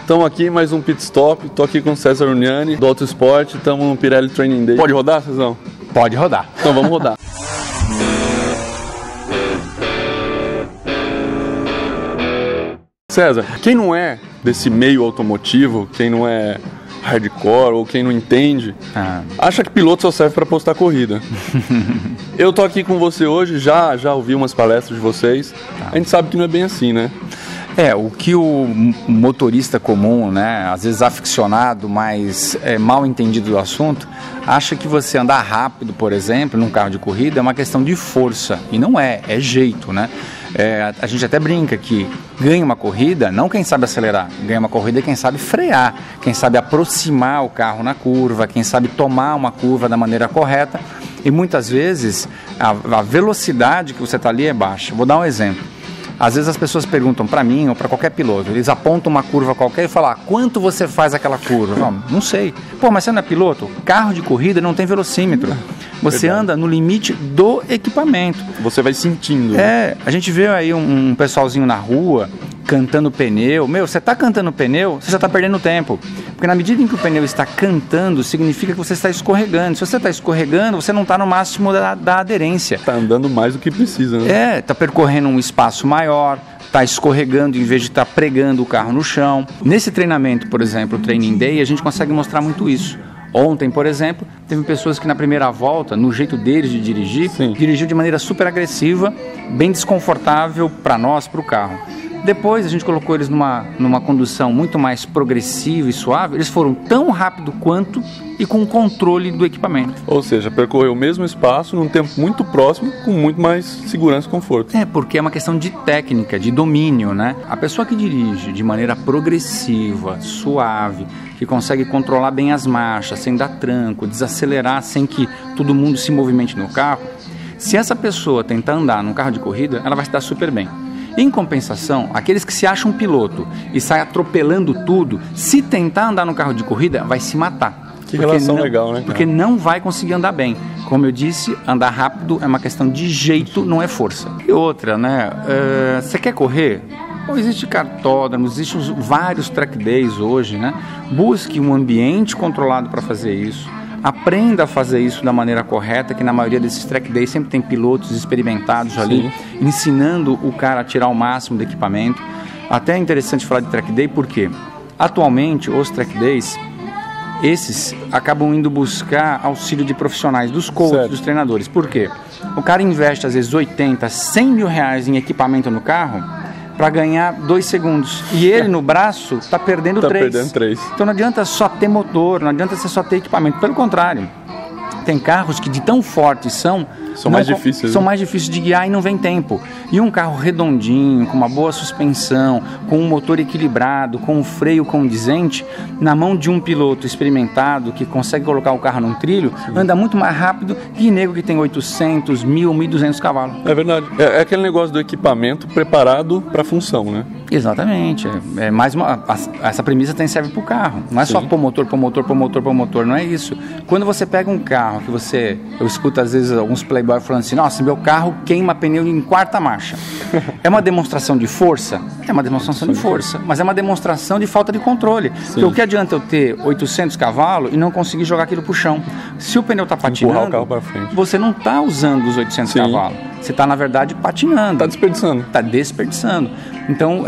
Estamos aqui, mais um pit stop. Tô aqui com o César Uniani, do Auto Sport. Estamos no Pirelli Training Day. Pode rodar, Cezão? Pode rodar. Então vamos rodar. César, quem não é desse meio automotivo, quem não é hardcore ou quem não entende, acha que piloto só serve para postar corrida. Eu tô aqui com você hoje, já ouvi umas palestras de vocês. A gente sabe que não é bem assim, né? O que o motorista comum, né, às vezes aficionado, mas mal entendido do assunto, acha que você andar rápido, por exemplo, num carro de corrida é uma questão de força, e não é jeito, né? A gente até brinca que ganha uma corrida, não quem sabe acelerar, ganha uma corrida quem sabe frear, quem sabe aproximar o carro na curva, quem sabe tomar uma curva da maneira correta, e muitas vezes a velocidade que você está ali é baixa. Vou dar um exemplo. Às vezes as pessoas perguntam para mim ou para qualquer piloto, eles apontam uma curva qualquer e falam, quanto você faz aquela curva? Não sei. Pô, mas você não é piloto? Carro de corrida não tem velocímetro. Você anda no limite do equipamento. Você vai sentindo. A gente vê aí um pessoalzinho na rua cantando pneu. Você está cantando pneu, você já está perdendo tempo. Porque na medida em que o pneu está cantando, significa que você está escorregando. Se você está escorregando, você não está no máximo da aderência. Está andando mais do que precisa, né? Está percorrendo um espaço maior, está escorregando em vez de estar pregando o carro no chão. Nesse treinamento, por exemplo, o Training Day, a gente consegue mostrar muito isso. Ontem, por exemplo, teve pessoas que na primeira volta, no jeito deles de dirigir, dirigiu de maneira super agressiva, bem desconfortável para nós, para o carro. Depois a gente colocou eles numa condução muito mais progressiva e suave, eles foram tão rápido quanto e com controle do equipamento. Ou seja, percorreu o mesmo espaço num tempo muito próximo, com muito mais segurança e conforto. Porque é uma questão de técnica, de domínio, né? A pessoa que dirige de maneira progressiva, suave, que consegue controlar bem as marchas, sem dar tranco, desacelerar sem que todo mundo se movimente no carro, se essa pessoa tentar andar num carro de corrida, ela vai se dar super bem. Em compensação, aqueles que se acham piloto e saem atropelando tudo, se tentar andar no carro de corrida, vai se matar. Que relação legal, né, cara? Porque não vai conseguir andar bem. Como eu disse, andar rápido é uma questão de jeito, não é força. E outra, né? Você quer correr? Existe cartódromo, existem vários track days hoje, né? Busque um ambiente controlado para fazer isso. Aprenda a fazer isso da maneira correta, que na maioria desses track days sempre tem pilotos experimentados ali, ensinando o cara a tirar o máximo do equipamento. Até é interessante falar de track day porque atualmente os track days, esses acabam indo buscar auxílio de profissionais, dos coaches, dos treinadores. Por quê? O cara investe às vezes 80, 100 mil reais em equipamento no carro para ganhar 2 segundos. E ele no braço está perdendo 3. Então não adianta só ter motor, não adianta você só ter equipamento. Pelo contrário, tem carros que de tão fortes são mais difíceis de guiar e não vem tempo. E um carro redondinho, com uma boa suspensão, com um motor equilibrado, com um freio condizente, na mão de um piloto experimentado que consegue colocar o carro num trilho, anda muito mais rápido que nego que tem 800, 1.000, 1.200 cavalos. É verdade. É aquele negócio do equipamento preparado para a função, né? Exatamente. Essa premissa serve para o carro. Não é só pôr motor, não é isso. Quando você pega um carro que eu escuto às vezes alguns playboy falando assim, nossa, meu carro queima pneu em 4ª marcha. É uma demonstração de força? É uma demonstração de força, mas é uma demonstração de falta de controle. Porque o que adianta eu ter 800 cavalos e não conseguir jogar aquilo pro chão? Se o pneu está patinando, empurrar o carro para frente, você não está usando os 800 cavalos. Você está, na verdade, patinando. Está desperdiçando. Então,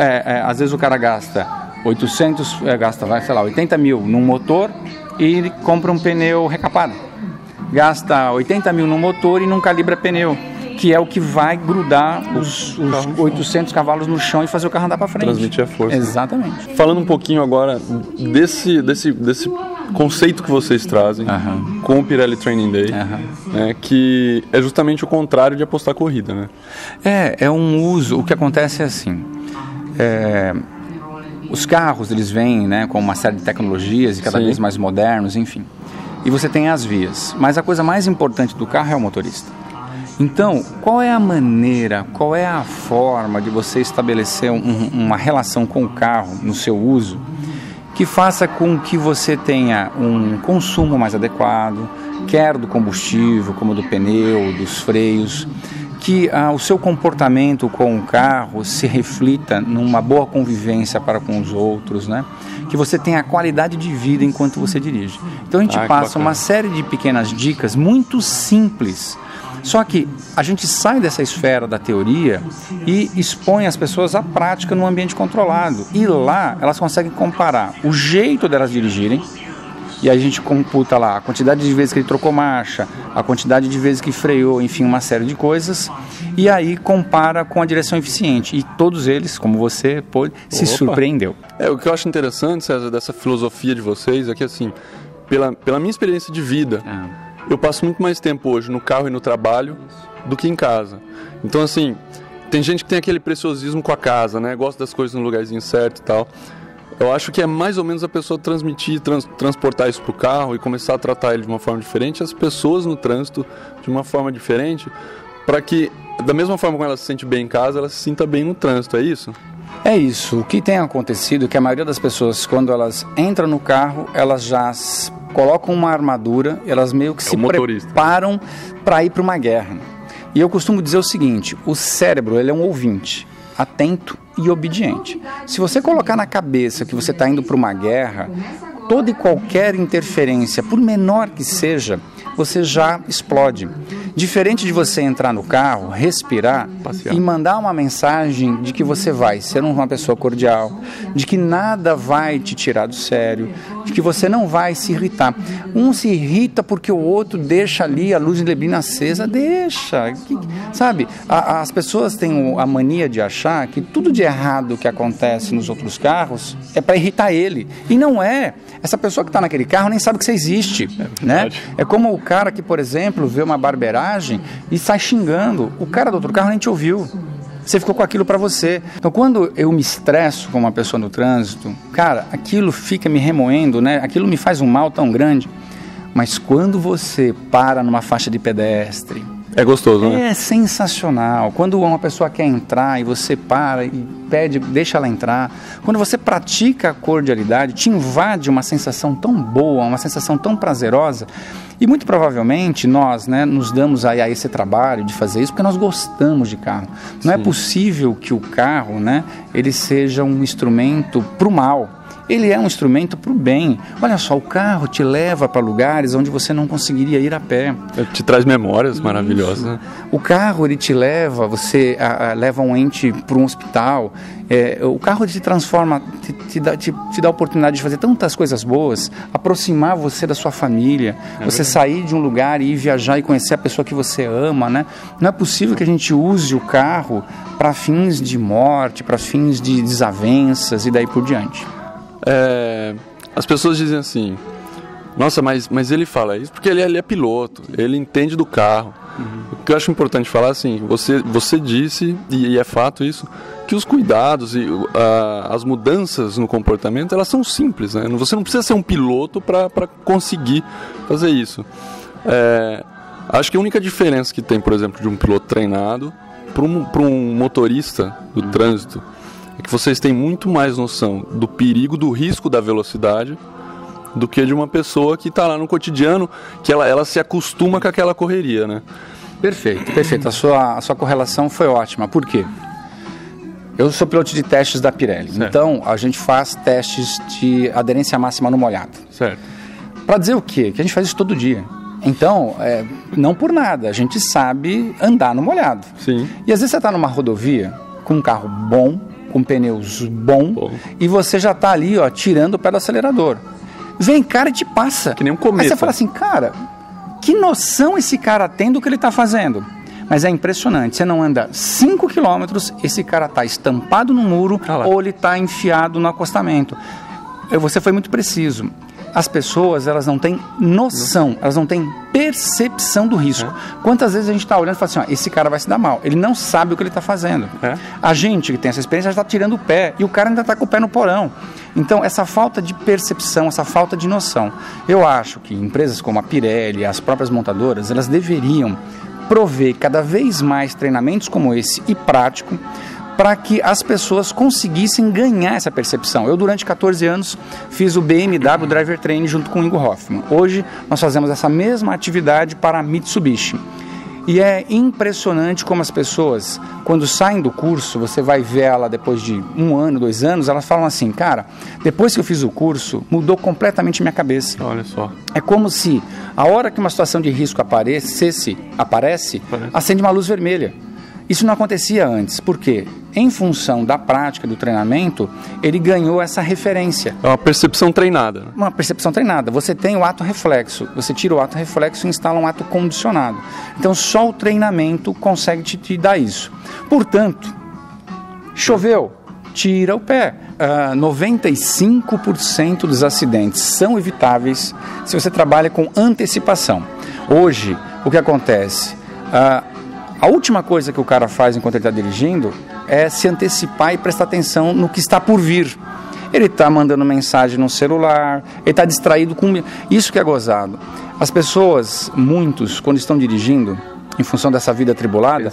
às vezes o cara gasta 80 mil num motor e ele compra um pneu recapado. Gasta 80 mil no motor e não calibra pneu, que é o que vai grudar os 800 cavalos no chão e fazer o carro andar para frente. Transmitir a força. Exatamente. Falando um pouquinho agora desse conceito que vocês trazem com o Pirelli Training Day, né, que é justamente o contrário de apostar corrida, né? É um uso, o que acontece é assim, os carros eles vêm, né, com uma série de tecnologias e cada vez mais modernos, enfim. E você tem as vias, mas a coisa mais importante do carro é o motorista. Então, qual é a maneira, qual é a forma de você estabelecer uma relação com o carro no seu uso que faça com que você tenha um consumo mais adequado, quer do combustível, como do pneu, dos freios, que o seu comportamento com o carro se reflita numa boa convivência para com os outros, né? que você tenha a qualidade de vida enquanto você dirige. Então a gente passa uma série de pequenas dicas muito simples. Só que a gente sai dessa esfera da teoria e expõe as pessoas à prática num ambiente controlado. E lá elas conseguem comparar o jeito delas dirigirem, e a gente computa lá a quantidade de vezes que ele trocou marcha, a quantidade de vezes que freou, enfim, uma série de coisas, e aí compara com a direção eficiente. E todos eles, como você pôde, se surpreendeu. O que eu acho interessante, César, dessa filosofia de vocês é que, assim, pela minha experiência de vida, eu passo muito mais tempo hoje no carro e no trabalho do que em casa. Então, assim, tem gente que tem aquele preciosismo com a casa, né? Gosta das coisas no lugarzinho certo e tal. Eu acho que é mais ou menos a pessoa transmitir, transportar isso para o carro e começar a tratar ele de uma forma diferente, as pessoas no trânsito de uma forma diferente, para que, da mesma forma como ela se sente bem em casa, ela se sinta bem no trânsito, é isso? É isso. O que tem acontecido é que a maioria das pessoas, quando elas entram no carro, elas já colocam uma armadura, elas meio que se preparam para ir para uma guerra. E eu costumo dizer o seguinte, o cérebro, ele é um ouvinte, atento e obediente. Se você colocar na cabeça que você está indo para uma guerra, toda e qualquer interferência, por menor que seja, você já explode. Diferente de você entrar no carro, respirar e mandar uma mensagem de que você vai ser uma pessoa cordial, de que nada vai te tirar do sério, de que você não vai se irritar. Um se irrita porque o outro deixa ali a luz de neblina acesa, deixa. Sabe, as pessoas têm a mania de achar que tudo de errado que acontece nos outros carros é para irritar ele. E não é. Essa pessoa que está naquele carro nem sabe que você existe, né? É como o cara que, por exemplo, vê uma barbeiragem e sai xingando. O cara do outro carro nem te ouviu. Você ficou com aquilo para você. Então, quando eu me estresso com uma pessoa no trânsito, cara, aquilo fica me remoendo, né? Aquilo me faz um mal tão grande. Mas quando você para numa faixa de pedestre... É gostoso, né? É sensacional. Quando uma pessoa quer entrar e você para e pede, deixa ela entrar. Quando você pratica a cordialidade, te invade uma sensação tão boa, uma sensação tão prazerosa. E muito provavelmente nós, né, nos damos a esse trabalho de fazer isso porque nós gostamos de carro. Não é possível que o carro, né, ele seja um instrumento para o mal. Ele é um instrumento para o bem. Olha só, o carro te leva para lugares onde você não conseguiria ir a pé. Te traz memórias maravilhosas, né? O carro, ele te leva, você leva um ente para um hospital. O carro te transforma, te dá a oportunidade de fazer tantas coisas boas, aproximar você da sua família, você sair de um lugar e ir viajar e conhecer a pessoa que você ama, né? Não é possível que a gente use o carro para fins de morte, para fins de desavenças e daí por diante. As pessoas dizem assim, nossa, mas ele fala isso porque ele é piloto, ele entende do carro. O que eu acho importante falar assim, você disse, e é fato isso, que os cuidados e as mudanças no comportamento, elas são simples, né? Você não precisa ser um piloto para conseguir fazer isso. Acho que a única diferença que tem, por exemplo, de um piloto treinado para um motorista do trânsito é que vocês têm muito mais noção do perigo, do risco da velocidade do que de uma pessoa que está lá no cotidiano, que ela se acostuma com aquela correria, né? Perfeito. A sua correlação foi ótima. Por quê? Eu sou piloto de testes da Pirelli. Certo. Então, a gente faz testes de aderência máxima no molhado. Certo. Para dizer o quê? Que a gente faz isso todo dia. Então, não por nada, a gente sabe andar no molhado. Sim. E às vezes você está numa rodovia com um carro bom, com pneus bom, e você já está ali, ó, tirando o pé do acelerador. Vem cara e te passa. Que nem um cometa. Aí você fala assim, cara, que noção esse cara tem do que ele está fazendo? Mas é impressionante, você não anda 5 quilômetros, esse cara está estampado no muro ou ele está enfiado no acostamento. Você foi muito preciso. As pessoas, elas não têm noção, elas não têm percepção do risco. Quantas vezes a gente está olhando e fala assim, ó, esse cara vai se dar mal, ele não sabe o que ele está fazendo. A gente que tem essa experiência já está tirando o pé e o cara ainda está com o pé no porão. Então, essa falta de percepção, essa falta de noção. Eu acho que empresas como a Pirelli, as próprias montadoras, elas deveriam prover cada vez mais treinamentos como esse e prático, para que as pessoas conseguissem ganhar essa percepção. Eu, durante 14 anos, fiz o BMW Driver Training junto com o Ingo Hoffman. Hoje, nós fazemos essa mesma atividade para a Mitsubishi. E é impressionante como as pessoas, quando saem do curso, você vai ver ela depois de 1 ano, 2 anos, elas falam assim, cara, depois que eu fiz o curso, mudou completamente minha cabeça. Olha só. É como se a hora que uma situação de risco aparece, acende uma luz vermelha. Isso não acontecia antes, porque em função da prática, do treinamento, ele ganhou essa referência. É uma percepção treinada. Uma percepção treinada. Você tem o ato reflexo, você tira o ato reflexo e instala um ato condicionado. Então só o treinamento consegue te dar isso. Portanto, choveu, tira o pé. 95% dos acidentes são evitáveis se você trabalha com antecipação. Hoje, o que acontece? A última coisa que o cara faz enquanto ele está dirigindo é se antecipar e prestar atenção no que está por vir. Ele está mandando mensagem no celular, ele está distraído com... Isso que é gozado. As pessoas, muitos, quando estão dirigindo, em função dessa vida atribulada,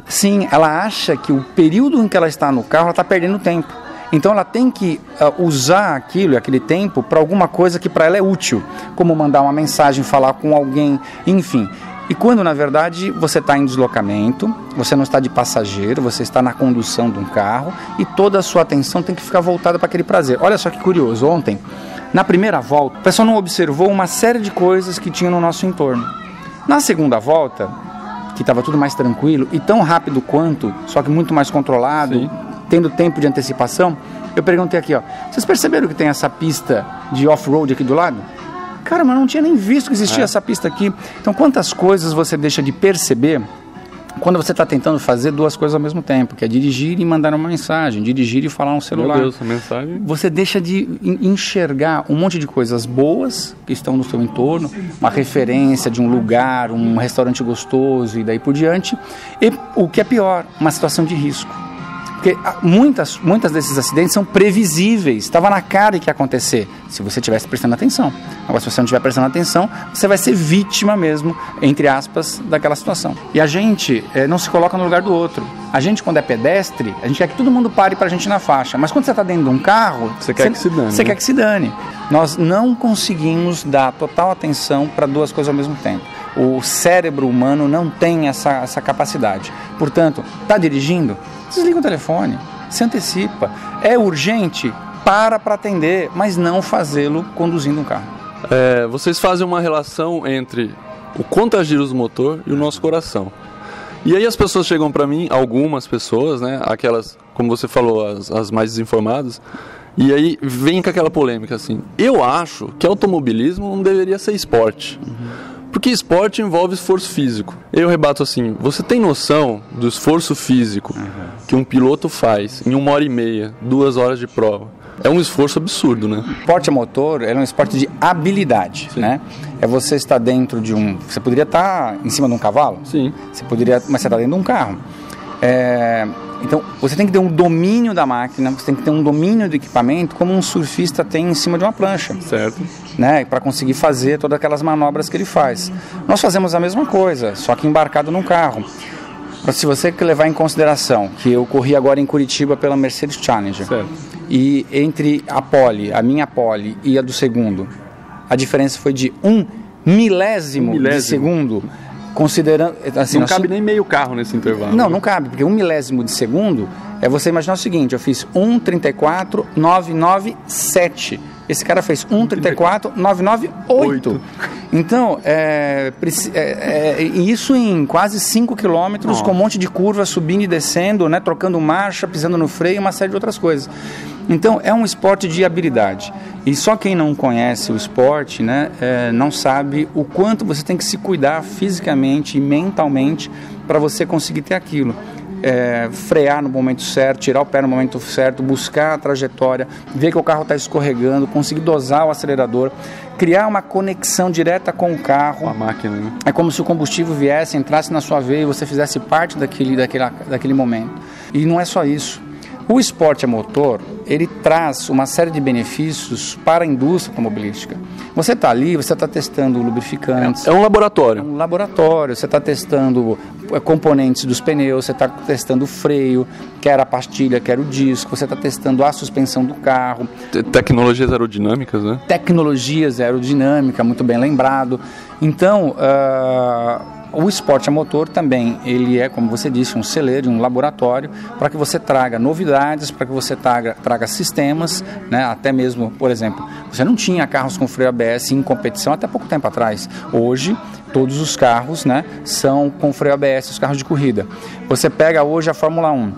sim, ela acha que o período em que ela está no carro, ela está perdendo tempo. Então ela tem que usar aquele tempo para alguma coisa que para ela é útil, como mandar uma mensagem, falar com alguém, enfim... E quando, na verdade, você está em deslocamento, você não está de passageiro, você está na condução de um carro e toda a sua atenção tem que ficar voltada para aquele prazer. Olha só que curioso, ontem, na primeira volta, o pessoal não observou uma série de coisas que tinha no nosso entorno. Na segunda volta, que estava tudo mais tranquilo e tão rápido quanto, só que muito mais controlado, sim, tendo tempo de antecipação, eu perguntei aqui, vocês perceberam que tem essa pista de off-road aqui do lado? Cara, mas não tinha nem visto que existia essa pista aqui. Então, quantas coisas você deixa de perceber quando você está tentando fazer 2 coisas ao mesmo tempo, que é dirigir e mandar uma mensagem, dirigir e falar no celular. Meu Deus, essa mensagem... Você deixa de enxergar um monte de coisas boas que estão no seu entorno, uma referência de um lugar, um restaurante gostoso e daí por diante. E o que é pior, uma situação de risco. Porque muitas desses acidentes são previsíveis, estava na cara que ia acontecer, se você estivesse prestando atenção. Agora, se você não estiver prestando atenção, você vai ser vítima mesmo, entre aspas, daquela situação. E a gente não se coloca no lugar do outro. A gente, quando é pedestre, a gente quer que todo mundo pare para a gente na faixa. Mas quando você está dentro de um carro, você quer que se dane. Você quer que se dane. Nós não conseguimos dar total atenção para 2 coisas ao mesmo tempo. O cérebro humano não tem essa capacidade. Portanto, está dirigindo? Desliga o telefone, se antecipa. É urgente? Para atender, mas não fazê-lo conduzindo um carro. Vocês fazem uma relação entre o quanto gira o motor e o nosso coração. E aí as pessoas chegam para mim, algumas pessoas, né, aquelas, como você falou, as mais desinformadas, e aí vem com aquela polêmica assim, eu acho que automobilismo não deveria ser esporte. Porque esporte envolve esforço físico. Eu rebato assim, você tem noção do esforço físico que um piloto faz em 1h30, 2 horas de prova? É um esforço absurdo, né? O esporte a motor é um esporte de habilidade, né? É você estar dentro de um... Você poderia estar em cima de um cavalo? Sim. Mas você está dentro de um carro. Então, você tem que ter um domínio da máquina, você tem que ter um domínio do equipamento, como um surfista tem em cima de uma prancha. Certo. Né? Para conseguir fazer todas aquelas manobras que ele faz. Nós fazemos a mesma coisa, só que embarcado num carro. Se você levar em consideração que eu corri agora em Curitiba pela Mercedes Challenger, certo, e entre a minha pole e a do segundo, a diferença foi de 1 milésimo de segundo. Considerando, assim, não cabe nem meio carro nesse intervalo. Não cabe, porque 1 milésimo de segundo é você imaginar o seguinte, eu fiz 1:34.997. Esse cara fez 1:34.998. Então, isso em quase 5 quilômetros, com um monte de curvas, subindo e descendo, né, trocando marcha, pisando no freio, uma série de outras coisas. Então, é um esporte de habilidade. E só quem não conhece o esporte, né, não sabe o quanto você tem que se cuidar fisicamente e mentalmente para você conseguir ter aquilo. Frear no momento certo, tirar o pé no momento certo, buscar a trajetória, ver que o carro está escorregando, conseguir dosar o acelerador, criar uma conexão direta com o carro, com a máquina, né? É como se o combustível viesse, entrasse na sua veia e você fizesse parte daquele momento. E não é só isso. O esporte a motor, ele traz uma série de benefícios para a indústria automobilística. Você está ali, você está testando lubrificantes. É um laboratório. É um laboratório, você está testando componentes dos pneus, você está testando o freio, quer a pastilha, quer o disco, você está testando a suspensão do carro. Tecnologias aerodinâmicas, né? Tecnologias aerodinâmicas, muito bem lembrado. Então, O esporte a motor também, ele é, como você disse, um celeiro, um laboratório, para que você traga novidades, para que você traga sistemas, né? Até mesmo, por exemplo, você não tinha carros com freio ABS em competição até pouco tempo atrás. Hoje, todos os carros, né, são com freio ABS, os carros de corrida. Você pega hoje a Fórmula 1,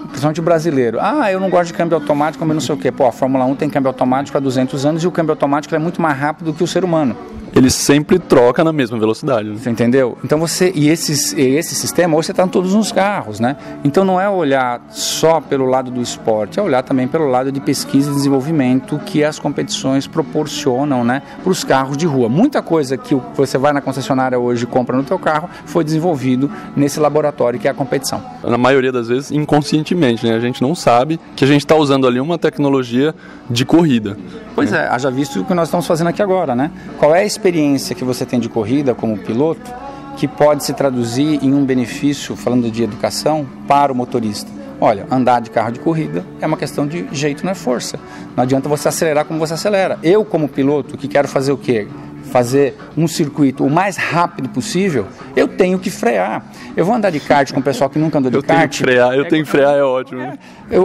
principalmente o brasileiro. Eu não gosto de câmbio automático, mas não sei o quê. Pô, a Fórmula 1 tem câmbio automático há 200 anos e o câmbio automático é muito mais rápido que o ser humano. Ele sempre troca na mesma velocidade. Né? Você entendeu? Então esse sistema hoje você está em todos os carros, né? Então não é olhar só pelo lado do esporte, é olhar também pelo lado de pesquisa e desenvolvimento que as competições proporcionam, né, para os carros de rua. Muita coisa que você vai na concessionária hoje e compra no teu carro foi desenvolvido nesse laboratório que é a competição. Na maioria das vezes, inconscientemente, né? A gente não sabe que a gente está usando ali uma tecnologia de corrida. Pois é, haja visto o que nós estamos fazendo aqui agora, né? Qual é a experiência que você tem de corrida como piloto que pode se traduzir em um benefício, falando de educação, para o motorista? Olha, andar de carro de corrida é uma questão de jeito, não é força. Não adianta você acelerar como você acelera. Eu, como piloto, que quero fazer o quê? Fazer um circuito o mais rápido possível, eu tenho que frear. Eu vou andar de kart com o pessoal que nunca andou de kart. Eu tenho que frear, é ótimo. Né?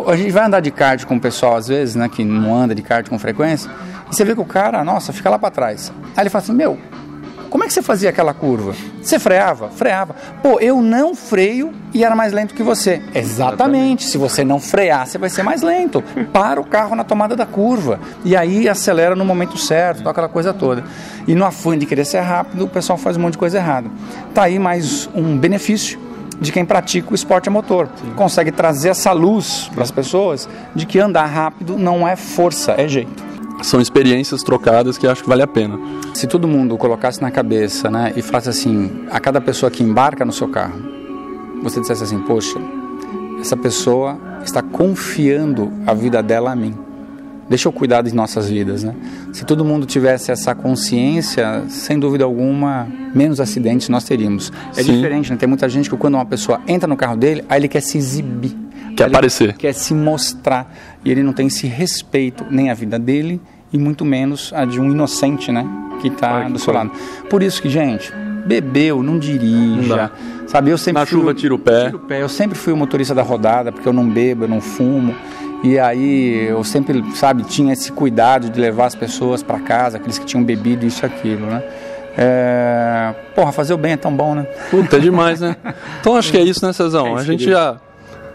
A gente vai andar de kart com o pessoal, às vezes, né, que não anda de kart com frequência, e você vê que o cara, nossa, fica lá para trás. Aí ele fala assim, como é que você fazia aquela curva? Você freava? Freava. Pô, eu não freio e era mais lento que você. Exatamente. Se você não frear, você vai ser mais lento. Para o carro na tomada da curva. E aí acelera no momento certo, aquela coisa toda. E no afã de querer ser rápido, o pessoal faz um monte de coisa errada. Tá aí mais um benefício de quem pratica o esporte a motor. Sim. Consegue trazer essa luz para as pessoas de que andar rápido não é força, é jeito. São experiências trocadas que acho que vale a pena. Se todo mundo colocasse na cabeça, né, e falasse assim, a cada pessoa que embarca no seu carro, você dissesse assim, poxa, essa pessoa está confiando a vida dela a mim. Deixa eu cuidar de nossas vidas, né? Se todo mundo tivesse essa consciência, sem dúvida alguma, menos acidentes nós teríamos. É Sim. diferente, né? Tem muita gente que quando uma pessoa entra no carro dele, aí ele quer se exibir. Quer aparecer. Quer se mostrar. E ele não tem esse respeito, nem a vida dele, e muito menos a de um inocente, né? Que está do seu lado. Por isso que, gente, bebeu, não dirija. Não sabe, eu sempre chuva, tira o pé. Eu sempre fui o motorista da rodada, porque eu não bebo, eu não fumo. E aí eu sempre, sabe, tinha esse cuidado de levar as pessoas para casa, aqueles que tinham bebido isso e aquilo, né? Fazer o bem é tão bom, né? Puta, é demais, né? Então acho que é isso, né, Cezão? A gente já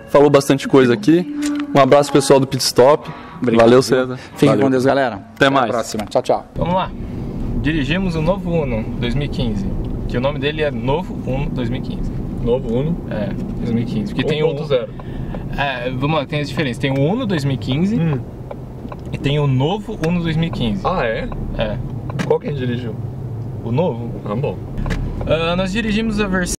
falou bastante coisa aqui. Um abraço pessoal do Pit Stop. Obrigado. Valeu, César. Fiquem com Deus, galera. Até mais. Até a próxima. Tchau, tchau. Vamos lá. Dirigimos o novo Uno 2015, que o nome dele é Novo Uno 2015. Novo Uno? 2015. Porque tem o 1.0. Vamos lá, tem as diferenças. Tem o Uno 2015 e tem o novo Uno 2015. Ah, é? É. Qual que a gente dirigiu? O novo? Ah, bom. Nós dirigimos a versão